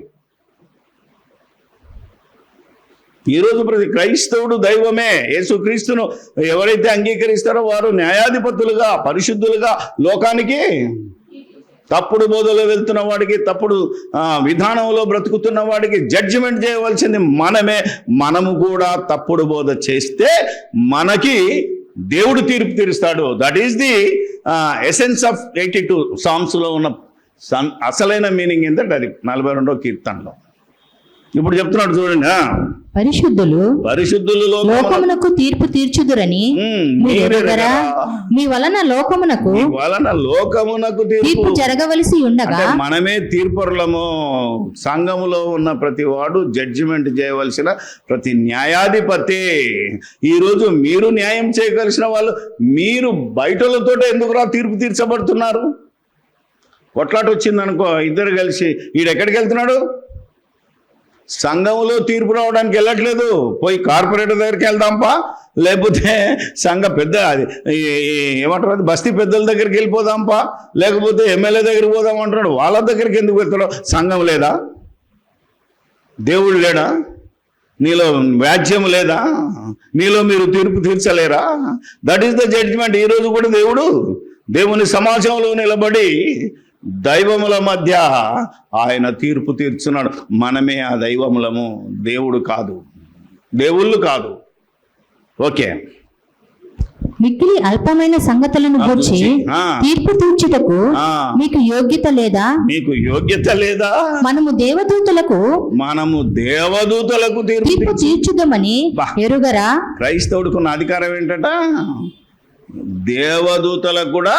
ఈరోజు ప్రతి క్రైస్తవుడు దైవమే. యేసుక్రీస్తును ఎవరైతే అంగీకరిస్తారో వారు న్యాయాధిపతులుగా, పరిశుద్ధులుగా లోకానికి, తప్పుడు బోధలో వెళ్తున్న వాడికి, తప్పుడు విధానంలో బ్రతుకుతున్న వాడికి జడ్జిమెంట్ చేయవలసింది మనమే. మనము కూడా తప్పుడు బోధ చేస్తే మనకి దేవుడు తీర్పు తీరుస్తాడు. That is the essence of 82 సామ్స్లో ఉన్న అసలైన మీనింగ్ ఏంటంటే అది 42వ కీర్తనలో. ఇప్పుడు చెప్తున్నాడు చూడండి, పరిశుద్ధులు లోకమునకు తీర్పు తీర్చుదురని మీరెరుగరా? మీ వలన లోకమునకు తీర్పు జరగవలసి ఉండగా మనమే తీర్పరులము. సంఘములో ఉన్న ప్రతి వాడు జడ్జిమెంట్ చేయవలసిన ప్రతి న్యాయాధిపతి. ఈరోజు మీరు న్యాయం చేయవలసిన వాళ్ళు, మీరు బయటలతో ఎందుకురా తీర్పు తీర్చబడుతున్నారు? కొట్లాట వచ్చిందనుకో, ఇద్దరు కలిసి ఈడెక్కడికి వెళ్తున్నాడు? సంఘంలో తీర్పు రావడానికి వెళ్ళట్లేదు. పోయి కార్పొరేటర్ దగ్గరికి వెళ్దాంపా, లేకపోతే సంఘ పెద్ద అది ఏమంటారు, అది బస్తీ పెద్దల దగ్గరికి వెళ్ళిపోదాంపా, లేకపోతే ఎమ్మెల్యే దగ్గరికి పోదాం అంటున్నాడు. వాళ్ళ దగ్గరికి ఎందుకు వెళ్తాడు? సంఘం లేదా? దేవుడు లేడా? నీలో వ్యాజ్యం లేదా? నీలో మీరు తీర్పు తీర్చలేరా? That is the judgement. ఈరోజు కూడా దేవుని సమాజంలో నిలబడి దైవముల మధ్య ఆయన తీర్పు తీర్చున్నాడు. మనమే ఆ దైవములము, దేవుడు కాదు, దేవుళ్ళు కాదు. ఓకే, మిక్కిలి అల్పమైన సంగతులను గూర్చి తీర్పు తీర్చుటకు మీకు యోగ్యత లేదా? మీకు యోగ్యత లేదా? మనము దేవదూతలకు తీర్పు తీర్చుదామని ఎరుగరా? క్రైస్తవుడికున్న అధికారం ఏంటట? దేవదూతలకు కూడా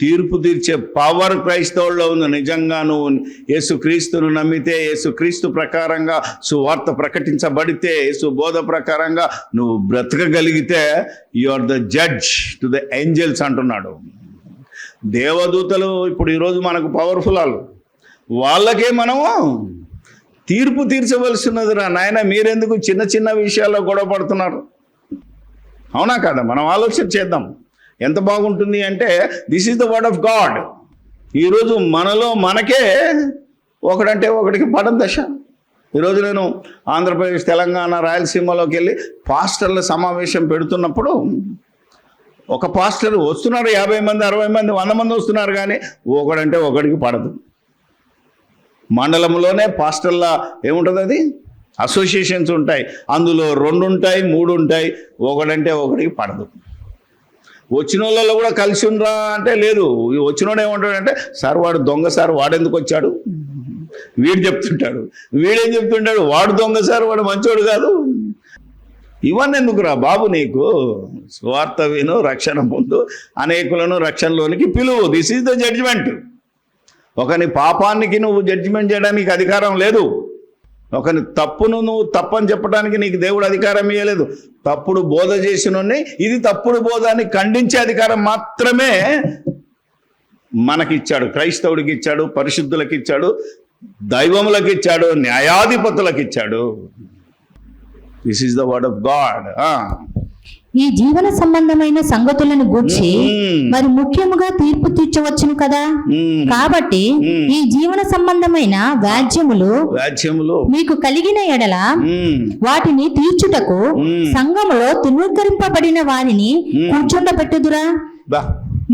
తీర్పు తీర్చే పవర్ క్రైస్తవుల్లో ఉంది. నిజంగా నువ్వు యేసుక్రీస్తును నమ్మితే, యేసుక్రీస్తు ప్రకారంగా సువార్త ప్రకటించబడితే, యేసు బోధ ప్రకారంగా నువ్వు బ్రతకగలిగితే you are the judge to the angels అంటున్నాడు. దేవదూతలు ఇప్పుడు ఈరోజు మనకు పవర్ఫుల్ వాళ్ళు, వాళ్ళకే మనము తీర్పు తీర్చవలసినదిరా నాయన. మీరెందుకు చిన్న చిన్న విషయాల్లో గొడవ పడుతున్నారు? అవునా కదా? మనం ఆలోచన చేద్దాం. ఎంత బాగుంటుంది అంటే, this is the word of God. ఈరోజు మనలో మనకే ఒకడంటే ఒకడికి పడం దశ. ఈరోజు నేను ఆంధ్రప్రదేశ్, తెలంగాణ, రాయలసీమలోకి వెళ్ళి పాస్టర్ల సమావేశం పెడుతున్నప్పుడు ఒక పాస్టర్ వస్తున్నారు, 50 మంది, 60 మంది, 100 మంది వస్తున్నారు, కానీ ఒకడంటే ఒకడికి పడదు. మండలంలోనే పాస్టర్ల ఏముంటుంది, అది అసోసియేషన్స్ ఉంటాయి, అందులో 2 ఉంటాయి, 3 ఉంటాయి, ఒకడంటే ఒకడికి పడదు. వచ్చిన వాళ్ళలో కూడా కలిసి ఉండరా అంటే లేదు. వచ్చినోడు ఏమంటాడంటే, సార్ వాడు దొంగ సార్, వాడెందుకు వచ్చాడు? వీడు చెప్తుంటాడు. వీడేం చెప్తుంటాడు? వాడు దొంగ సార్, వాడు మంచోడు కాదు. ఇవన్నీ ఎందుకురా బాబు నీకు? స్వార్థ విను, రక్షణ పొందు, అనేకులను రక్షణలోనికి పిలువు. This is the judgement. ఒకని పాపానికి నువ్వు జడ్జిమెంట్ చేయడానికి అధికారం లేదు. ఒకని తప్పును నువ్వు తప్పని చెప్పడానికి నీకు దేవుడు అధికారం ఇవ్వలేదు. తప్పుడు బోధ చేసినోడిని ఇది తప్పుడు బోధ అని ఖండించే అధికారం మాత్రమే మనకిచ్చాడు. క్రైస్తవుడికి ఇచ్చాడు, పరిశుద్ధులకు ఇచ్చాడు, దైవములకు ఇచ్చాడు, న్యాయాధిపతులకు ఇచ్చాడు. This is the word of God. ఈ జీవన సంబంధమైన సంగతులను గూర్చి మరి ముఖ్యముగా తీర్పు తీర్చవచ్చును కదా. కాబట్టి ఈ జీవన సంబంధమైన వ్యాజ్యములు మీకు కలిగిన ఎడల వాటిని తీర్చుటకు సంఘములో తిరస్కరింపబడిన వారిని కూర్చుండబెట్టుదురా.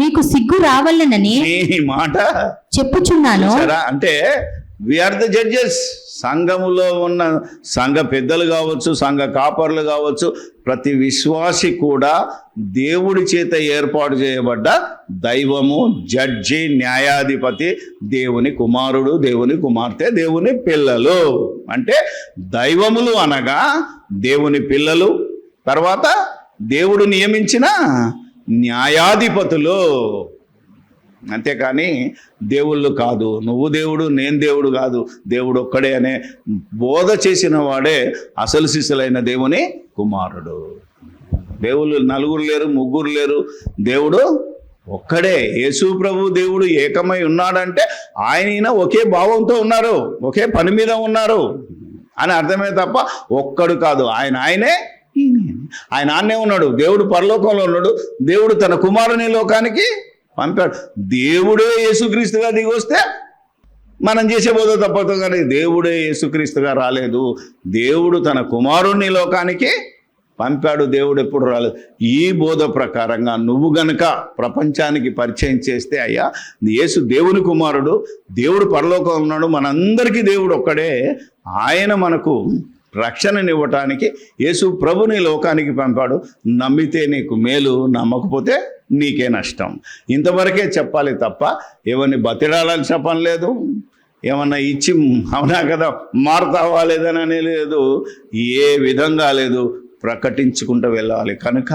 మీకు సిగ్గు రావాలనని మాట చెప్పుచున్నాను. అంటే వీఆర్ ద జడ్జెస్. సంఘములో ఉన్న సంఘ పెద్దలు కావచ్చు, సంఘ కాపర్లు కావచ్చు, ప్రతి విశ్వాసి కూడా దేవుడి చేత ఏర్పాటు చేయబడ్డ దైవము, జడ్జి, న్యాయాధిపతి, దేవుని కుమారుడు, దేవుని కుమార్తె, దేవుని పిల్లలు. అంటే దైవములు అనగా దేవుని పిల్లలు, తర్వాత దేవుడు నియమించిన న్యాయాధిపతులు. అంతేకాని దేవుళ్ళు కాదు, నువ్వు దేవుడు నేను దేవుడు కాదు, దేవుడు ఒక్కడే అనే బోధ చేసిన వాడే అసలు సిసలైన దేవుని కుమారుడు. దేవుళ్ళు నలుగురు లేరు, ముగ్గురు లేరు, దేవుడు ఒక్కడే. యేసు ప్రభు దేవుడు ఏకమై ఉన్నాడంటే ఆయన ఒకే భావంతో ఉన్నారు, ఒకే పని మీద ఉన్నారు అని అర్థమే తప్ప ఒక్కడు కాదు. ఆయనే ఆయన ఆన్నే ఉన్నాడు. దేవుడు పరలోకంలో ఉన్నాడు, దేవుడు తన కుమారుని లోకానికి పంపాడు. దేవుడే యేసుక్రీస్తుగా దిగి వస్తే మనం చేసే బోధ తప్పదు, కానీ దేవుడే యేసుక్రీస్తుగా రాలేదు. దేవుడు తన కుమారుణ్ణి లోకానికి పంపాడు, దేవుడు ఎప్పుడు రాలేదు. ఈ బోధ ప్రకారంగా నువ్వు గనుక ప్రపంచానికి పరిచయం చేస్తే, అయ్యా యేసు దేవుని కుమారుడు, దేవుడు పరలోకంలో ఉన్నాడు, మనందరికీ దేవుడు ఒక్కడే, ఆయన మనకు రక్షణనివ్వటానికి యేసు ప్రభుని లోకానికి పంపాడు. నమ్మితే నీకు మేలు, నమ్మకపోతే నీకే నష్టం. ఇంతవరకే చెప్పాలి తప్ప ఎవరిని బతిడాలని పని లేదు, ఏమన్నా ఇచ్చి అవునా కదా మారుతావా లేదని లేదు, ఏ విధంగా లేదు, ప్రకటించుకుంటూ వెళ్ళాలి. కనుక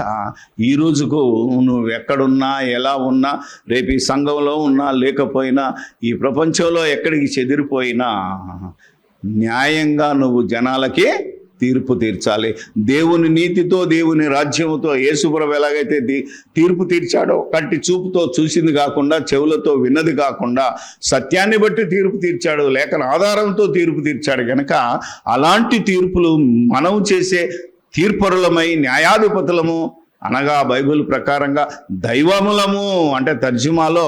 ఈ రోజుకు నువ్వు ఎక్కడున్నా, ఎలా ఉన్నా, రేపు ఈ సంఘంలో ఉన్నా లేకపోయినా, ఈ ప్రపంచంలో ఎక్కడికి చెదిరిపోయినా న్యాయంగా నువ్వు జనాలకి తీర్పు తీర్చాలి. దేవుని నీతితో, దేవుని రాజ్యముతో యేసుప్రభు ఎలాగైతే తీర్పు తీర్చాడో, కంటి చూపుతో చూసింది కాకుండా, చెవులతో విన్నది కాకుండా, సత్యాన్ని బట్టి తీర్పు తీర్చాడు, లేఖన ఆధారంతో తీర్పు తీర్చాడు. కనుక అలాంటి తీర్పులు మనం చేసే తీర్పరులమై న్యాయాధిపతులము అనగా బైబిల్ ప్రకారంగా దైవములము అంటే తర్జుమాలో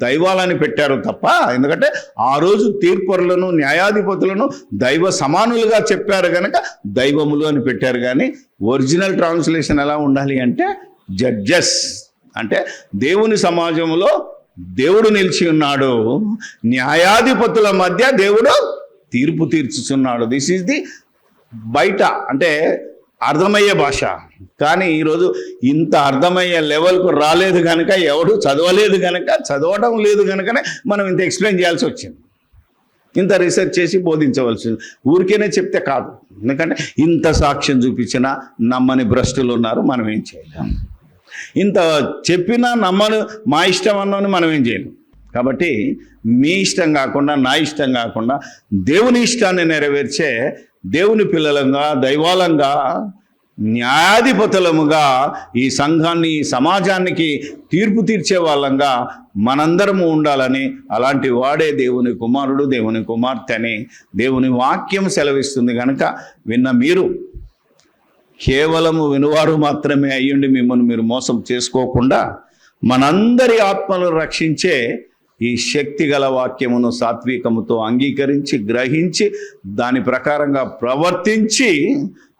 దైవాలని పెట్టారు తప్ప, ఎందుకంటే ఆ రోజు తీర్పరులను న్యాయాధిపతులను దైవ సమానులుగా చెప్పారు కనుక దైవములు అని పెట్టారు. కానీ ఒరిజినల్ ట్రాన్స్లేషన్ ఎలా ఉండాలి అంటే జడ్జెస్, అంటే దేవుని సమాజంలో దేవుడు నిలిచి ఉన్నాడు, న్యాయాధిపతుల మధ్య దేవుడు తీర్పు తీర్చుచున్నాడు. దిస్ ఈజ్ ది బయట అంటే అర్థమయ్యే భాష. కానీ ఈరోజు ఇంత అర్థమయ్యే లెవెల్కు రాలేదు కనుక, ఎవడు చదవలేదు కనుక, చదవడం లేదు కనుకనే మనం ఇంత ఎక్స్ప్లెయిన్ చేయాల్సి వచ్చింది, ఇంత రీసెర్చ్ చేసి బోధించవలసింది. ఊరికేనే చెప్తే కాదు, ఎందుకంటే ఇంత సాక్ష్యం చూపించినా నమ్మని భ్రష్టులు ఉన్నారు, మనం ఏం చేయలేం. ఇంత చెప్పినా నమ్మను, మా ఇష్టం అన్నోని మనం ఏం చేయలేం. కాబట్టి మీ ఇష్టం కాకుండా, నా ఇష్టం కాకుండా, దేవుని ఇష్టాన్ని నెరవేర్చే దేవుని పిల్లలంగా, దైవాలంగా, న్యాయాధిపతులముగా ఈ సంఘాన్ని, ఈ సమాజానికి తీర్పు తీర్చే వాళ్ళంగా మనందరము ఉండాలని, అలాంటి వాడే దేవుని కుమారుడు, దేవుని కుమార్తె అని దేవుని వాక్యం సెలవిస్తుంది. కనుక విన్న మీరు కేవలము వినువారు మాత్రమే అయ్యుండి మిమ్మల్ని మీరు మోసం చేసుకోకుండా, మనందరి ఆత్మలు రక్షించే ఈ శక్తి గల వాక్యమును సాత్వికముతో అంగీకరించి, గ్రహించి, దాని ప్రకారంగా ప్రవర్తించి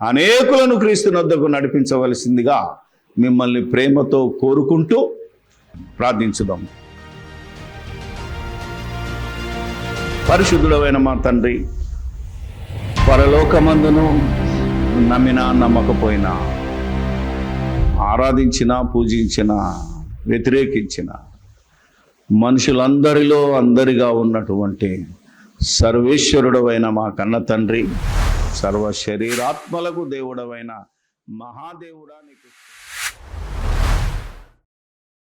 అనేకులను క్రీస్తునొద్దకు నడిపించవలసిందిగా మిమ్మల్ని ప్రేమతో కోరుకుంటూ ప్రార్థించుదాం. పరిశుద్ధుడైన మా తండ్రి, పరలోకమందును నమ్మినా నమ్మకపోయినా, ఆరాధించినా పూజించినా వ్యతిరేకించిన మనుషులందరిలో అందరిగా ఉన్నటువంటి సర్వేశ్వరుడవైన మా కన్న తండ్రి, సర్వ శరీరాత్మలకు దేవుడవైన మహాదేవుడా నీకు